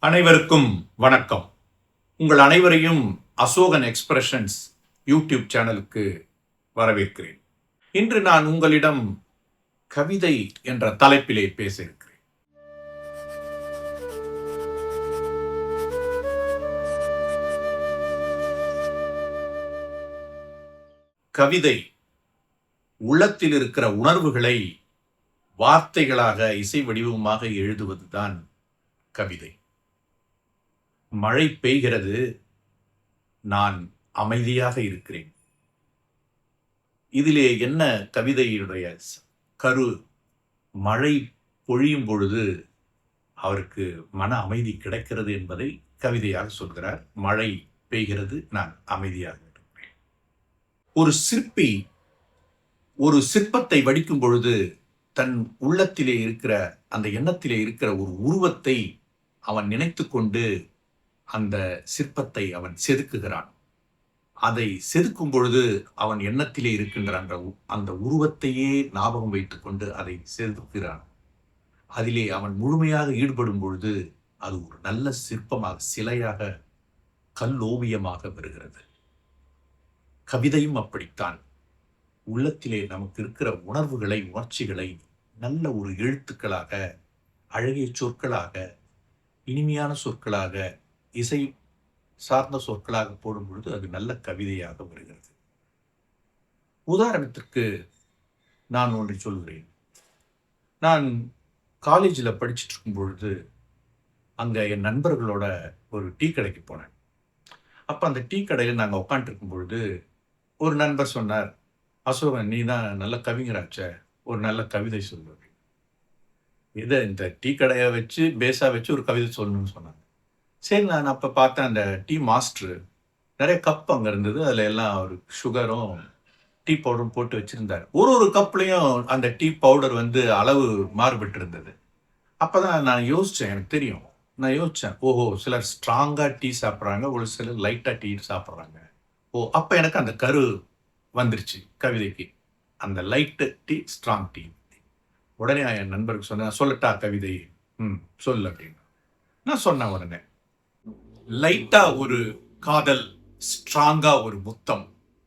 அனைவருக்கும் வணக்கம். உங்கள் அனைவரையும் அசோகன் எக்ஸ்பிரஷன்ஸ் யூடியூப் சேனலுக்கு வரவேற்கிறேன். இன்று நான் உங்களிடம் கவிதை என்ற தலைப்பிலே பேச இருக்கிறேன். கவிதை உள்ளத்தில் இருக்கிற உணர்வுகளை வார்த்தைகளாக இசை வடிவமாக எழுதுவதுதான் கவிதை. மழை பெய்கிறது, நான் அமைதியாக இருக்கிறேன். இதிலே என்ன கவிதையுடைய கரு? மழை பொழியும் பொழுது அவருக்கு மன அமைதி கிடைக்கிறது என்பதை கவிதையாக சொல்கிறார். மழை பெய்கிறது, நான் அமைதியாக இருக்கிறேன். ஒரு சிற்பி ஒரு சிற்பத்தை வடிக்கும் பொழுது தன் உள்ளத்திலே இருக்கிற அந்த எண்ணத்திலே இருக்கிற ஒரு உருவத்தை அவன் நினைத்து கொண்டு அந்த சிற்பத்தை அவன் செதுக்குகிறான். அதை செதுக்கும் பொழுது அவன் எண்ணத்திலே இருக்கின்ற அந்த உருவத்தையே ஞாபகம் வைத்துக் கொண்டு அதை செதுக்குகிறான். அதிலே அவன் முழுமையாக ஈடுபடும் பொழுது அது ஒரு நல்ல சிற்பமாக, சிலையாக, கல்லோவியமாக வருகிறது. கவிதையும் அப்படித்தான். உள்ளத்திலே நமக்கு இருக்கிற உணர்வுகளை, உணர்ச்சிகளை நல்ல ஒரு எழுத்துக்களாக, அழகிய சொற்களாக, இனிமையான சொற்களாக, இசை சார்ந்த சொற்களாக போடும் பொழுது அது நல்ல கவிதையாக வருகிறது. உதாரணத்திற்கு நான் ஒன்றை சொல்கிறேன். நான் காலேஜில் படிச்சுட்டு இருக்கும் பொழுது அங்கே என் நண்பர்களோட ஒரு டீ கடைக்கு போனேன். அப்போ அந்த டீ கடையில் நாங்கள் உட்காந்துருக்கும் பொழுது ஒரு நண்பர் சொன்னார், அசோகன், நீ தான் நல்ல கவிஞராச்ச, ஒரு நல்ல கவிதை சொல்லுவேன். இதை இந்த டீ கடையை வச்சு பேஸாக வச்சு ஒரு கவிதை சொல்லணும்னு சொன்னாங்க. சரி, நான் அப்போ பார்த்தேன், அந்த டீ மாஸ்டர் நிறைய கப் அங்கே இருந்தது. அதில் எல்லாம் ஒரு சுகரும் டீ பவுடரும் போட்டு வச்சுருந்தார். ஒரு கப்லேயும் அந்த டீ பவுடர் அளவு மாறுபட்டு இருந்தது. அப்போ தான் நான் யோசித்தேன், எனக்கு தெரியும். நான் யோசித்தேன், ஓஹோ, சிலர் ஸ்ட்ராங்காக டீ சாப்பிட்றாங்க, ஒரு சிலர் லைட்டாக டீ சாப்பிட்றாங்க. அப்போ எனக்கு அந்த கரு வந்துருச்சு கவிதைக்கு. அந்த லைட்டு டீ, ஸ்ட்ராங் டீ. உடனே என் நண்பருக்கு சொன்னேன், சொல்லட்டா கவிதை? சொல்லு அப்படின்னு நான் சொன்னேன். உடனே லைட்டா ஒரு காதல், ஸ்ட்ராங்கா ஒரு முத்தம்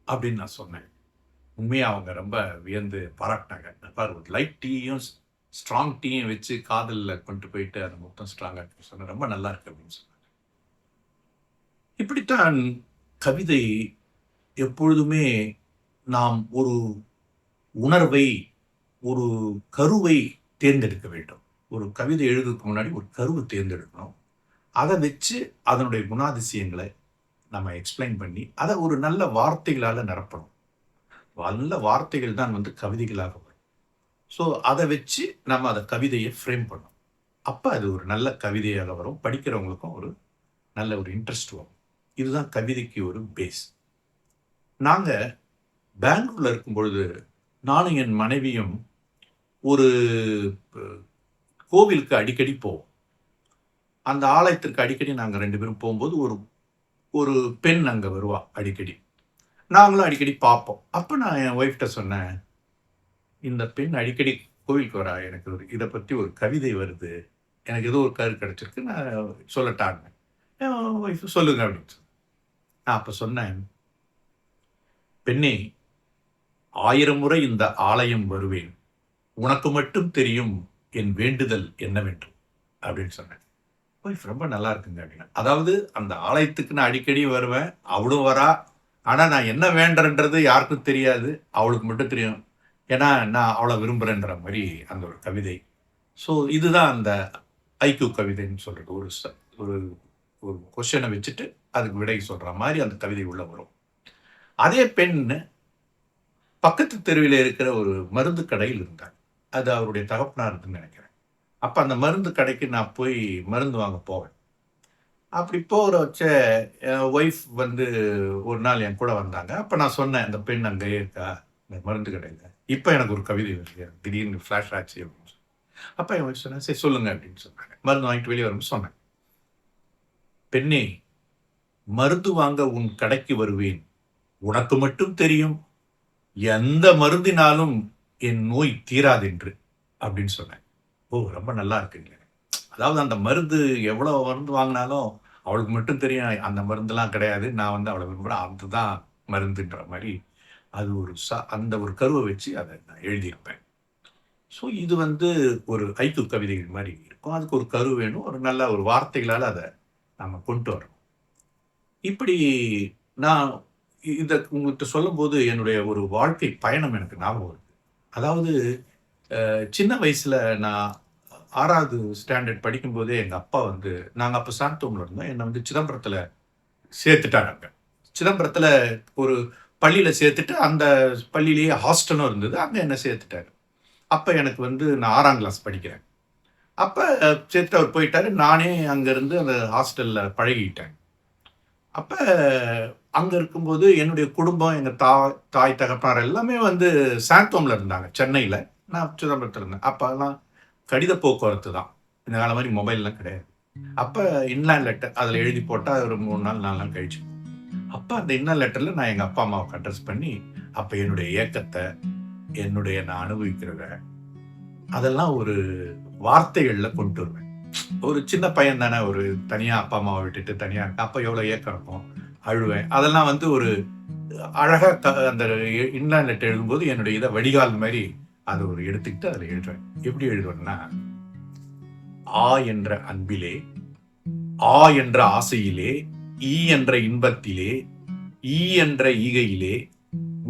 அப்படின்னு நான் சொன்னேன். உண்மையா அவங்க ரொம்ப வியந்து பாராட்டினாங்க. ஒரு லைட் டீயும் ஸ்ட்ராங் டீயும் வச்சு காதலில் கொண்டு போயிட்டு அந்த முத்தம் ஸ்ட்ராங்கா சொன்ன, ரொம்ப நல்லா இருக்கு அப்படின்னு சொன்னாங்க. இப்படித்தான் கவிதை எப்பொழுதுமே நாம் ஒரு உணர்வை, ஒரு கருவை தேர்ந்தெடுக்க வேண்டும். ஒரு கவிதை எழுதுறதுக்கு முன்னாடி ஒரு கருவை தேர்ந்தெடுக்கணும். அதை வச்சு அதனுடைய குணாதிசயங்களை நம்ம எக்ஸ்பிளைன் பண்ணி அதை ஒரு நல்ல வார்த்தைகளால் நிரப்பணும். நல்ல வார்த்தைகள் தான் கவிதைகளாக வரும். ஸோ அதை வச்சு நம்ம அதை கவிதையை ஃப்ரேம் பண்ணணும். அப்போ அது ஒரு நல்ல கவிதையாக வரும். படிக்கிறவங்களுக்கும் ஒரு நல்ல ஒரு இன்ட்ரெஸ்ட் வரும். இதுதான் கவிதைக்கு ஒரு பேஸ். நாங்கள் பெங்களூரில் இருக்கும் பொழுது நானும் என் மனைவியும் ஒரு கோவிலுக்கு அடிக்கடி போவோம். அந்த ஆலயத்திற்கு அடிக்கடி நாங்கள் 2 பேரும் போகும்போது ஒரு பெண் அங்கே வருவா அடிக்கடி. நாங்களும் அடிக்கடி பார்ப்போம். அப்போ நான் என் ஒய்ஃப்கிட்ட சொன்னேன், இந்த பெண் அடிக்கடி கோவிலுக்கு வரா, எனக்கு இதை பற்றி ஒரு கவிதை வருது, எனக்கு ஏதோ ஒரு கரு கிடச்சிருக்கு, நான் சொல்லட்டாங்க. என் ஒய்ஃப் சொல்லுங்க அப்படின்னு சொல்லி நான் அப்போ சொன்னேன், பெண்ணே, 1000 முறை இந்த ஆலயம் வருவேன், உனக்கு மட்டும் தெரியும் என் வேண்டுதல் என்னவென்று அப்படின்னு சொன்னேன். ஒய்ஃப் ரொம்ப நல்லா இருக்குங்க அப்படின்னா. அதாவது அந்த ஆலயத்துக்கு நான் அடிக்கடி வருவேன், அவளும் வரா, ஆனால் நான் என்ன வேண்டன்றது யாருக்கும் தெரியாது, அவளுக்கு மட்டும் தெரியும். ஏன்னா நான் அவளை விரும்புகிறேன்ற மாதிரி அந்த ஒரு கவிதை. ஸோ இதுதான் அந்த ஐக்கியூ கவிதைன்னு சொல்கிறது. ஒரு ஒரு கொஸ்டினை வச்சுட்டு அதுக்கு விடை சொல்கிற மாதிரி அந்த கவிதை உள்ள வரும். அதே பெண் பக்கத்து தெருவில் இருக்கிற ஒரு மருந்து கடையில் இருந்தார். அது அவருடைய தகப்பனாருன்னு நினைக்கிறேன். அப்போ அந்த மருந்து கடைக்கு நான் போய் மருந்து வாங்க போவேன். அப்படி போகிற வச்ச என் ஒய்ஃப் ஒரு நாள் என் கூட வந்தாங்க. அப்போ நான் சொன்னேன், அந்த பெண் அங்கேயே இருக்கா இந்த மருந்து கடையில். இப்போ எனக்கு ஒரு கவிதை வருது, திடீர்னு ஃப்ளாஷ் ஆச்சு அப்படின்னு சொல்லி. அப்போ என் ஒய்ஃப் சொன்னேன், சரி சொல்லுங்க அப்படின்னு சொன்னாங்க. மருந்து வாங்கிட்டு வெளியே வரும்போது சொன்னேன், பெண்ணே, மருந்து வாங்க உன் கடைக்கு வருவேன், உனக்கு மட்டும் தெரியும் எந்த மருந்தினாலும் என் நோய் தீராதென்று அப்படின்னு சொன்னேன். ரொம்ப நல்லா இருக்குங்க. அதாவது அந்த மருந்து எவ்வளோ மருந்து வாங்கினாலும் அவளுக்கு மட்டும் தெரியும் அந்த மருந்துலாம் கிடையாது. நான் வந்து அவள விரும்புறேன். அதுதான் மருந்துன்ற மாரி அது ஒரு அந்த ஒரு கருவ வச்சு அத நான் எழுதியிருப்பேன். ஸோ இது வந்து ஒரு ஹைக்கூ கவிதைகள் மாரி இருக்கும். அதுக்கு ஒரு கரு வேணும். ஒரு நல்ல ஒரு வார்த்தைகளால அத நம்ம கொண்டு வரணும். இப்படி நான் இத உங்கள்ட்ட சொல்லும்போது என்னுடைய ஒரு வாழ்க்கை பயணம் எனக்கு ஞாபகம் வருது. அதாவது சின்ன வயசுல நான் 6வது ஸ்டாண்டர்ட் படிக்கும்போதே எங்க அப்பா வந்து நாங்க அப்ப சாந்தோம்ல இருந்தோம். என்ன வந்து சிதம்பரத்துல சேர்த்துட்டாங்க. சிதம்பரத்துல ஒரு பள்ளியில சேர்த்துட்டு, அந்த பள்ளியிலேயே ஹாஸ்டலும் இருந்தது. அங்க என்ன சேர்த்துட்டாரு. அப்ப எனக்கு வந்து நான் 6ஆம் கிளாஸ் படிக்கிறேன். அப்ப சேர்த்துட்டு அவர் போயிட்டாரு. நானே அங்க இருந்து அந்த ஹாஸ்டல்ல பழகிட்டேன். அப்ப அங்க இருக்கும்போது என்னுடைய குடும்பம், எங்க தாய், தகப்பனார் எல்லாமே வந்து சாந்தோம்ல இருந்தாங்க. சென்னையில. நான் சிதம்பரத்துல இருந்தேன். அப்பலாம் கடித போக்குவரத்து தான். இந்த காலம் மாரி மொபைல்லாம் கிடையாது. அப்ப இன்லேண்ட் லெட்டர் அதில எழுதி போட்டா ஒரு 3 நாள், 4 நாள் கழிச்சு அப்ப அந்த இன்னர் லெட்டர்ல நான் எங்க அப்பா, அம்மாவுக்கு அட்ரஸ் பண்ணி, அப்ப என்னுடைய ஏக்கத்த, என்னுடைய நான் அனுபவிக்கிறத, அதெல்லாம் ஒரு வார்த்தைகள்ல கொண்டு வருவேன். ஒரு சின்ன பையன் தானே, ஒரு தனியா அப்பா, அம்மாவ விட்டுட்டு தனியா இருக்கேன். அப்ப எவ்வளோ ஏக்கம் இருக்கும். அழுவேன். அதெல்லாம் வந்து ஒரு அழகா அந்த இன்லேண்ட் லெட்டர் எழுதும்போது என்னுடைய இத வடிகால் மாரி அத ஒரு எடுத்துக்கிட்டு அதில எழுதுவேன். எப்படி எழுதுவேன்னா, "ஆ என்ற அன்பிலே, ஆ என்ற ஆசையிலே, ஈ என்ற இன்பத்திலே, ஈ என்ற ஈகையிலே,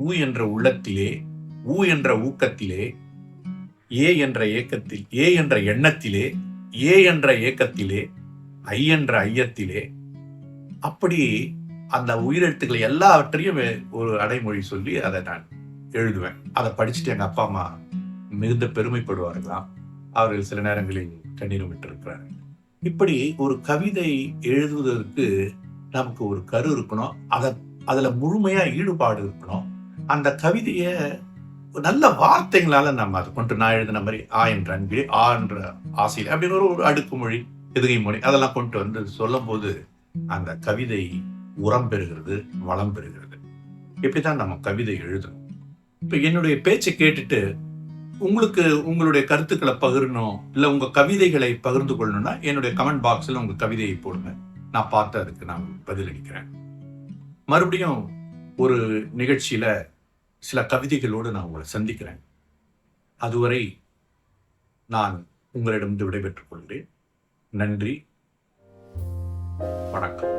ஊ என்ற உள்ளத்திலே, ஊ என்ற ஊக்கத்திலே, ஏ என்ற ஏக்கத்தில் ஏ என்ற எண்ணத்திலே, ஏ என்ற ஏக்கத்திலே, ஐ என்ற ஐயத்திலே." அப்படி அந்த உயிரெழுத்துக்களை எல்லாவற்றையும் ஒரு அடைமொழி சொல்லி அதை நான் எழுதுவேன். அதை படிச்சுட்டு எங்க அப்பா, அம்மா மிகுந்த பெருமைப்படுவார்களாம். அவர்கள் சில நேரங்களில் கண்ணீரும் விட்டிருக்கிறார்கள். இப்படி ஒரு கவிதை எழுதுவதற்கு நமக்கு ஒரு கரு இருக்கணும். அதுல முழுமையா ஈடுபாடு இருக்கணும். அந்த கவிதைய நல்ல வார்த்தைகளால நம்ம அத கொண்டு நான் எழுதின மாரி "ஆ என்ற அன்பிலே, ஆ என்ற ஆசையிலே" அப்படின்னு ஒரு அடுக்குமொழி, எதுகை மொழி அதெல்லாம் கொண்டு வந்து சொல்லும்போது, அந்த கவிதை உரம் பெறுகிறது, வளம் பெறுகிறது. இப்படித்தான் நம்ம கவிதை எழுதணும். இப்ப என்னுடைய பேச்ச கேட்டுட்டு, உங்களுக்கு உங்களுடைய கருத்துக்கள பகிரணும், இல்ல உங்க கவிதைகளை பகிர்ந்து கொள்ளணும்னா, என்னுடைய கமெண்ட் பாக்ஸ்ல உங்க கவிதையை போடுங்க. நான் பார்த்து அதுக்கு நான் பதிலளிக்கிறேன். மறுபடியும் ஒரு நிகழ்ச்சியில சில கவிதைகளோடு நான் உங்கள சந்திக்கிறேன். அதுவரை நான் உங்களிடமிருந்து விடைபெற்றுக் கொள்கிறேன். நன்றி. வணக்கம்.